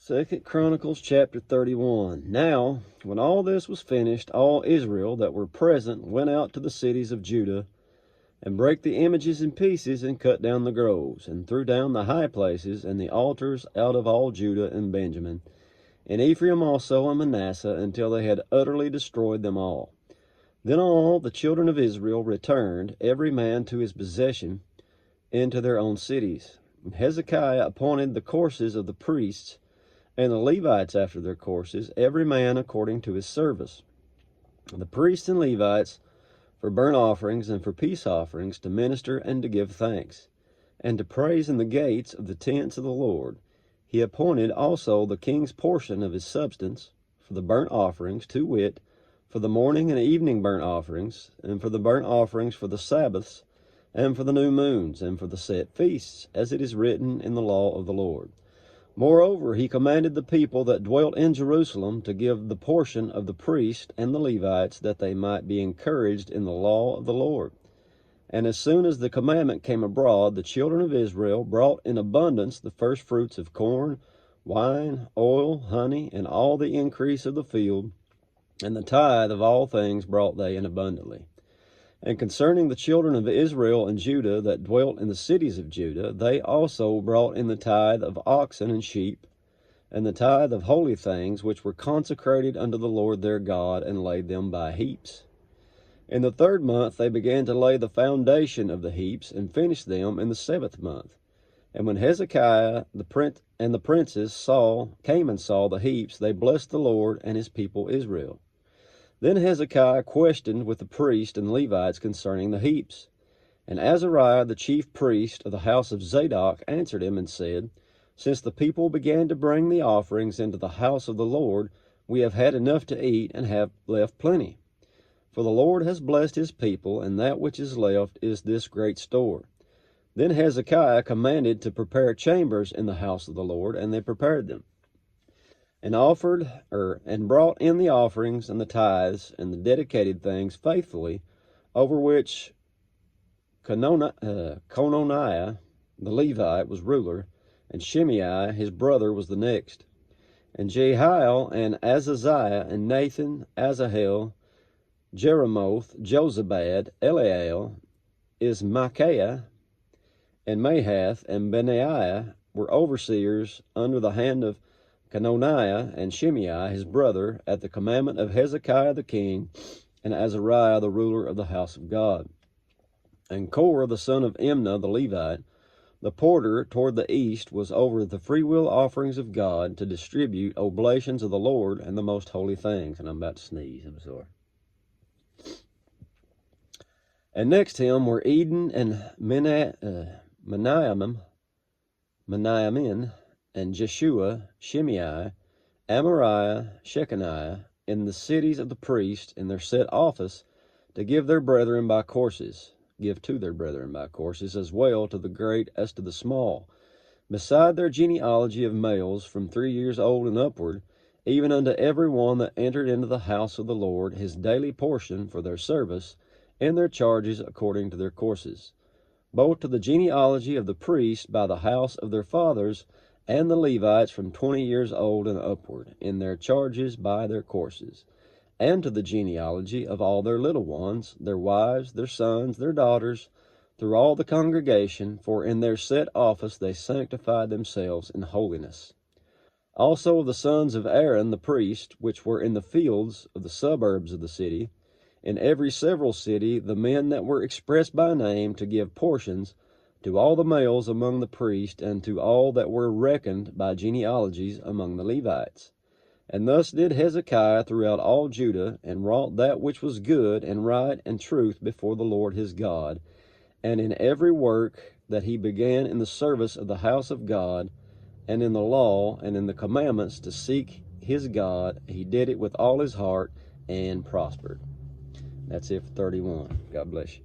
2 Chronicles chapter 31. Now, when all this was finished, all Israel that were present went out to the cities of Judah, and brake the images in pieces, and cut down the groves, and threw down the high places and the altars out of all Judah and Benjamin, and Ephraim also and Manasseh, until they had utterly destroyed them all. Then all the children of Israel returned, every man to his possession, into their own cities. And Hezekiah appointed the courses of the priests and the Levites after their courses, every man according to his service. The priests and Levites for burnt offerings and for peace offerings, to minister and to give thanks, and to praise in the gates of the tents of the Lord. He appointed also the king's portion of his substance for the burnt offerings, to wit, for the morning and evening burnt offerings, and for the burnt offerings for the Sabbaths, and for the new moons, and for the set feasts, as it is written in the law of the Lord. Moreover, he commanded the people that dwelt in Jerusalem to give the portion of the priests and the Levites, that they might be encouraged in the law of the Lord. And as soon as the commandment came abroad, the children of Israel brought in abundance the first fruits of corn, wine, oil, honey, and all the increase of the field, and the tithe of all things brought they in abundantly. And concerning the children of Israel and Judah that dwelt in the cities of Judah, they also brought in the tithe of oxen and sheep, and the tithe of holy things which were consecrated unto the Lord their God, and laid them by heaps. In the 3rd month they began to lay the foundation of the heaps, and finished them in the 7th month. And when Hezekiah and the princes came and saw the heaps, they blessed the Lord and his people Israel. Then Hezekiah questioned with the priests and Levites concerning the heaps. And Azariah the chief priest of the house of Zadok answered him and said, Since the people began to bring the offerings into the house of the Lord, we have had enough to eat, and have left plenty. For the Lord has blessed his people, and that which is left is this great store. Then Hezekiah commanded to prepare chambers in the house of the Lord, and they prepared them, and brought in the offerings and the tithes and the dedicated things faithfully, over which Cononiah the Levite was ruler, and Shimei his brother was the next. And Jehiel and Azaziah and Nathan, Asahel, Jeremoth, Jozabad, Eliel, Ismachiah, and Mahath, and Benaiah were overseers under the hand of Cononiah and Shimei his brother, at the commandment of Hezekiah the king, and Azariah the ruler of the house of God. And Korah the son of Imnah the Levite, the porter toward the east, was over the freewill offerings of God, to distribute oblations of the Lord and the most holy things. And I'm about to sneeze, I'm sorry. And next him were Eden and Meniamin, and Jeshua, Shimei, Amariah, Shechaniah, in the cities of the priests, in their set office, to give to their brethren by courses, as well to the great as to the small, beside their genealogy of males from 3 years old and upward, even unto every one that entered into the house of the Lord, his daily portion for their service, and their charges according to their courses, both to the genealogy of the priests by the house of their fathers, and the Levites from 20 years old and upward, in their charges by their courses, and to the genealogy of all their little ones, their wives, their sons, their daughters, through all the congregation, for in their set office they sanctified themselves in holiness. Also of the sons of Aaron the priest, which were in the fields of the suburbs of the city, in every several city, the men that were expressed by name, to give portions to all the males among the priests, and to all that were reckoned by genealogies among the Levites. And thus did Hezekiah throughout all Judah, and wrought that which was good and right and truth before the Lord his God, and in every work that he began in the service of the house of God, and in the law, and in the commandments to seek his God, he did it with all his heart, and prospered. That's it for 31. God bless you.